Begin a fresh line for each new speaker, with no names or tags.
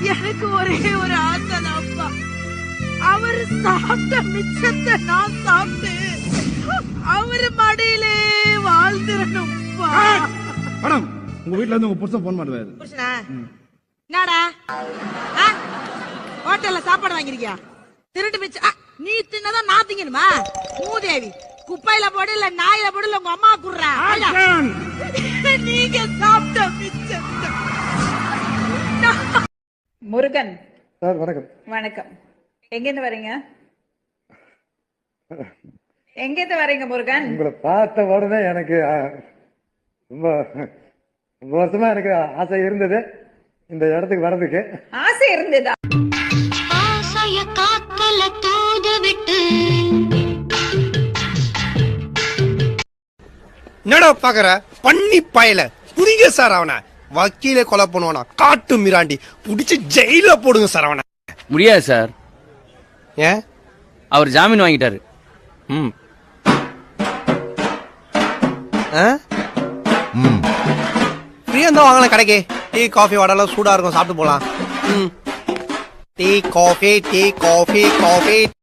எனக்கு ஒரே ஒரு ஆசை அப்பா, அவர் சாப்பிட்ட மிச்சத்தை நான் சாப்பிட்டு அவரு மடியிலே வாழ்ந்துடணும்ப்பா.
மேடம், உங்க வீட்ல இருந்து உங்க புருஷன் போன் பண்ணுவாரு.
புருஷனா? என்னடா ஹோட்டல்ல சாப்பாடு வாங்கிருக்கியா? திருட்டு மிச்சம் நீ தின்னதான் நான் திங்கணுமா? மூதேவி, குப்பையில போடு இல்ல நாயில போடு இல்ல உங்க அம்மா குடுறா. நீங்க சாப்பிட்ட மிச்சம்.
முருகன்
சார் வணக்கம்.
வணக்கம். எங்கேருந்து வரீங்க? எங்கேருந்து வரீங்க முருகன்?
உங்களை பார்த்த உடனே எனக்கு ரொம்ப ரொம்ப வருஷமா எனக்கு ஆசை இருந்தது இந்த இடத்துக்கு வர்றதுக்கு.
ஆசை இருந்ததா?
ஆசைய காத்தல தூது விட்டு
என்னடா பாக்குற பண்ணி பாயல புரியுங்க சார். அவனை வக்கீலே கொலை பண்ணுவானா, காட்டு மிராண்டி புடிச்சு ஜெயில போடுங்க சார் அவனை.
முடியாது சார்.
ஏன்?
அவர் ஜாமீன் வாங்கிட்டாரு.
ஃப்ரீயா இருந்தா வாங்கலாம் கடைக்கு. டீ காஃபி வடலாம் சூடா இருக்கும், சாப்பிட்டு போலாம். Tea coffee